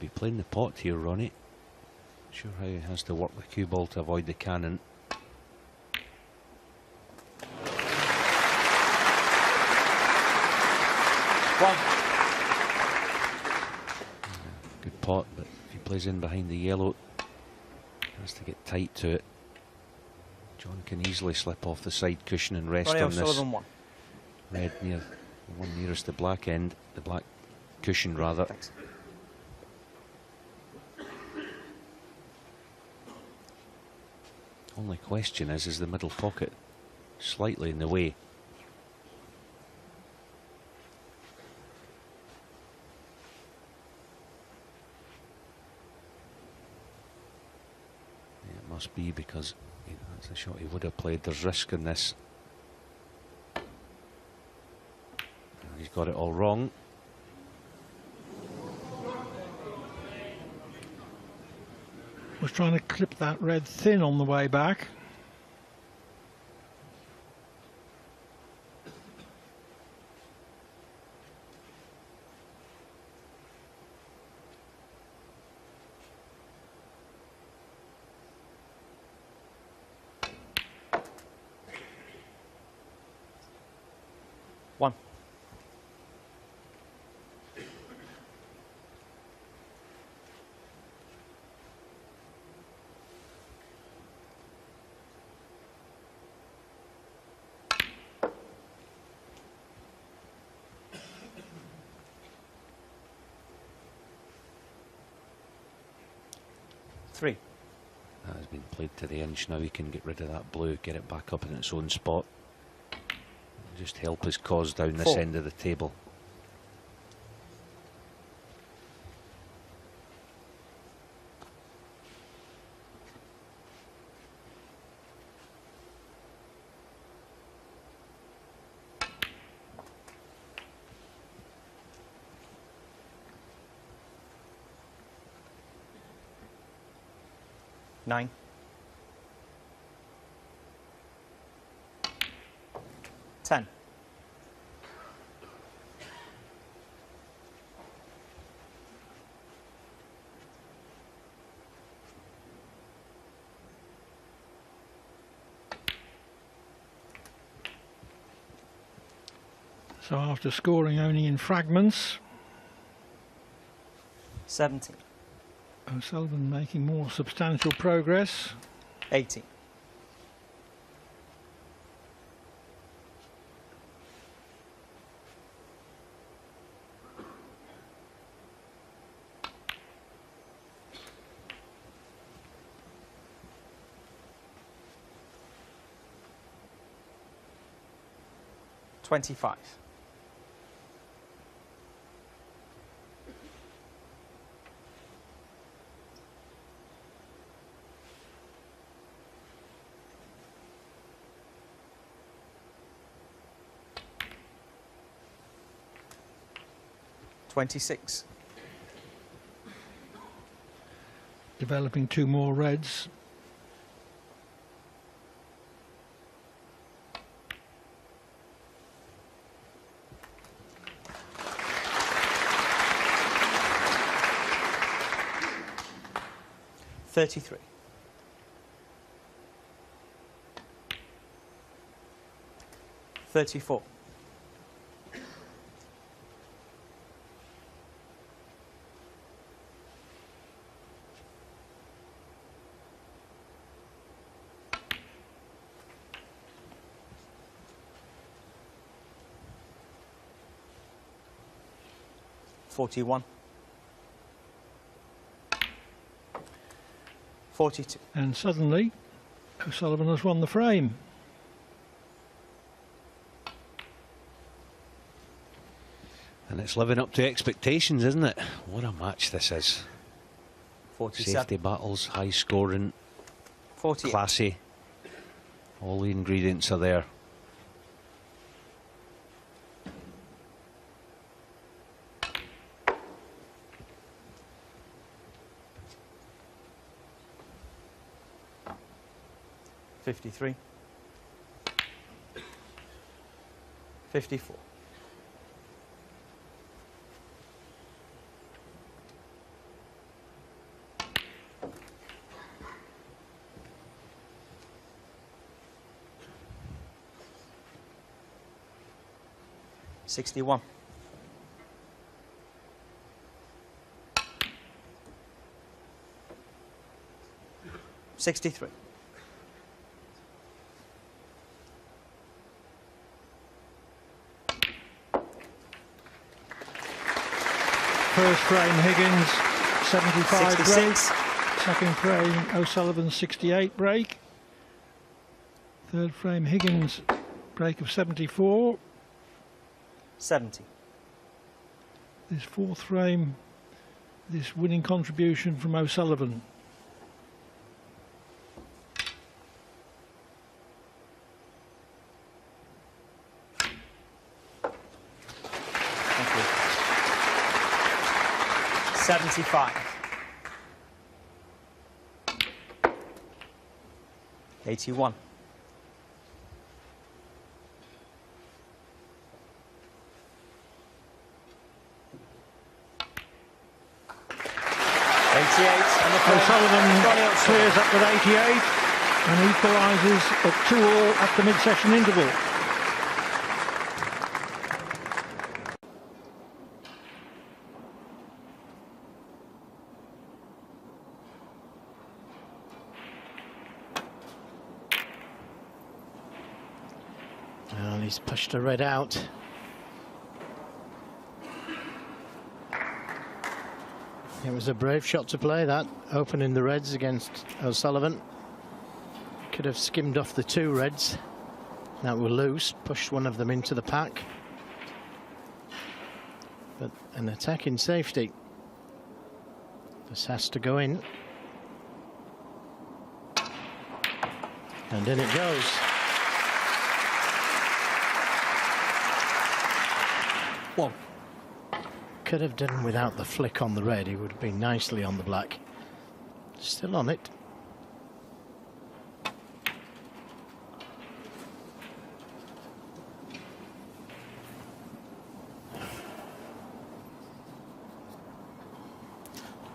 be playing the pot here, Ronnie. Not sure how he has to work the cue ball to avoid the cannon. Good pot, but if he plays in behind the yellow, he has to get tight to it. John can easily slip off the side cushion and rest on this red near the one nearest the black end, the black cushion rather. Thanks. Only question is the middle pocket slightly in the way? Yeah, it must be, because that's the shot he would have played. There's risk in this. He's got it all wrong. Was trying to clip that red thin on the way back. One. Three. That has been played to the inch. Now he can get rid of that blue, get it back up in its own spot. Just help his cause down this end of the table. Nine. 10. So after scoring only in fragments, 17. O'Sullivan making more substantial progress. 18. $25. $26. Developing two more reds. $33. 34. 41. 42. And suddenly O'Sullivan has won the frame. And it's living up to expectations, isn't it? What a match this is. 47. Safety battles, high scoring, 48. classy. All the ingredients are there. $53. 54. 61. 63. First frame Higgins 75 break. 66. Second frame O'Sullivan 68 break. Third frame Higgins break of 74. 70. This fourth frame, this winning contribution from O'Sullivan. Thank you. 75. 81. 88, and the O'Sullivan clears up with 88 and equalises at 2-all at the mid-session interval. Well, he's pushed a red out. It was a brave shot to play, that, opening the reds against O'Sullivan. Could have skimmed off the two reds that were loose, pushed one of them into the pack. But an attack in safety. This has to go in. And in it goes. One. Could have done without the flick on the red. He would have been nicely on the black. Still on it.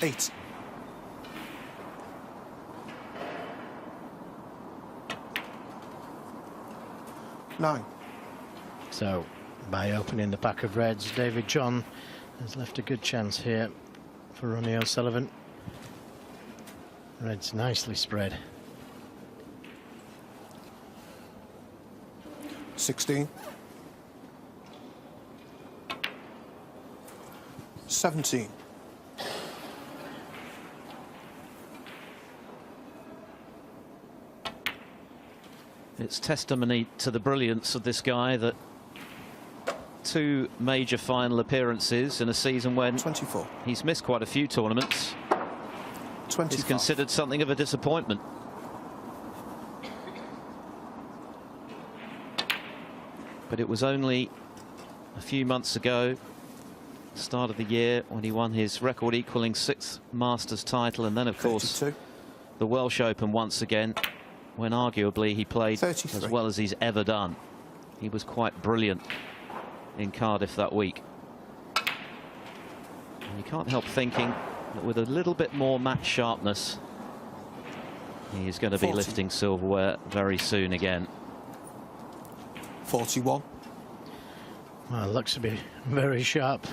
Eight. Nine. So, by opening the pack of reds, David John has left a good chance here for Ronnie O'Sullivan. Reds nicely spread. 16. 17. It's testimony to the brilliance of this guy that two major final appearances in a season when 24. he's missed quite a few tournaments. 25. Is considered something of a disappointment. But it was only a few months ago, start of the year, when he won his record-equaling 6th Masters title, and then of course 32. the Welsh Open once again, when arguably he played 33. as well as he's ever done. He was quite brilliant in Cardiff that week. And you can't help thinking that with a little bit more match sharpness, he is going to be 40. lifting silverware very soon again. 41. Well, looks to be very sharp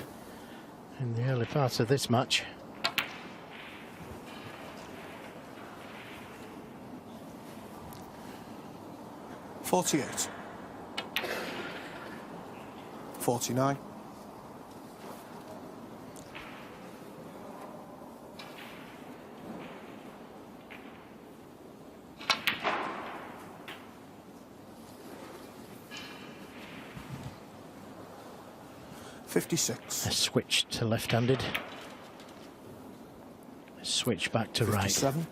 in the early part of this match. 48. 49. 56. A switch to left-handed. A switch back to right. 57.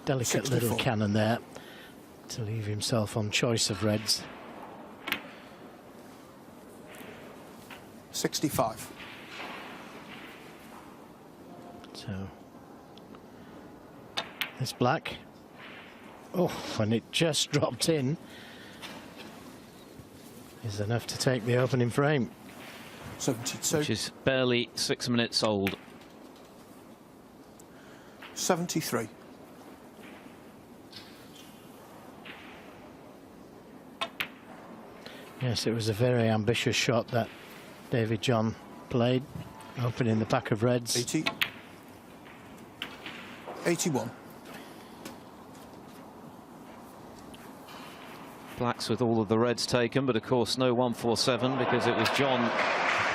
Delicate 64. little cannon there to leave himself on choice of reds. 65. So this black, oh, and it just dropped in, is enough to take the opening frame. 72. which is barely 6 minutes old. 73. Yes, it was a very ambitious shot that David John played, opening the pack of reds. 80. 81. Blacks with all of the reds taken, but of course no 147 because it was John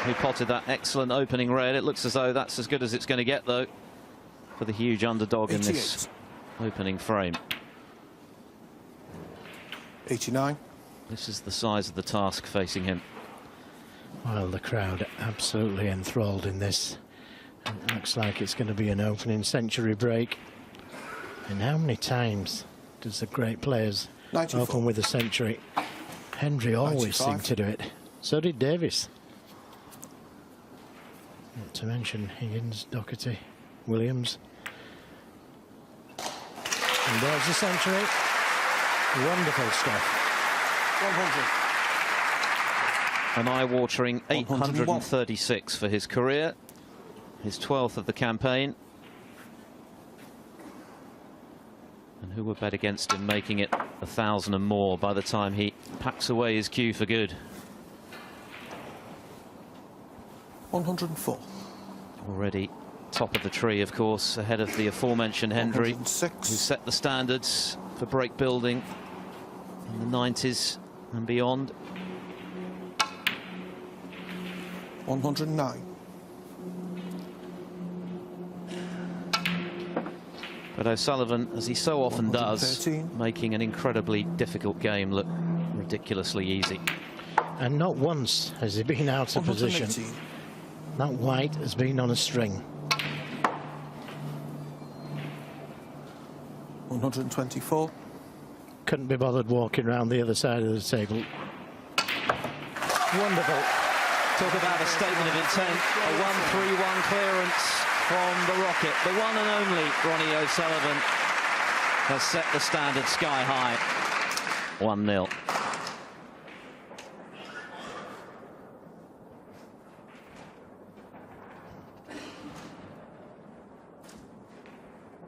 who potted that excellent opening red. It looks as though that's as good as it's going to get, though, for the huge underdog 88. in this opening frame. 89. This is the size of the task facing him. Well, the crowd absolutely enthralled in this. It looks like it's going to be an opening century break. And how many times does the great players 94. open with a century? Hendry always 95. seemed to do it. So did Davis. Not to mention Higgins, Doherty, Williams. And there's the century. Wonderful stuff. 100. An eye-watering 836 for his career, his 12th of the campaign. And who would bet against him making it 1,000 and more by the time he packs away his cue for good? 104. Already top of the tree, of course, ahead of the aforementioned Hendry, who 106. set the standards for break building in the 90s and beyond. 109. But O'Sullivan, as he so often does, 113. making an incredibly difficult game look ridiculously easy. And not once has he been out of position. 118. That white has been on a string. 124. Couldn't be bothered walking around the other side of the table. Wonderful. Talk about a statement of intent, a 1-3-1 clearance from the Rocket. The one and only Ronnie O'Sullivan has set the standard sky high. 1-0.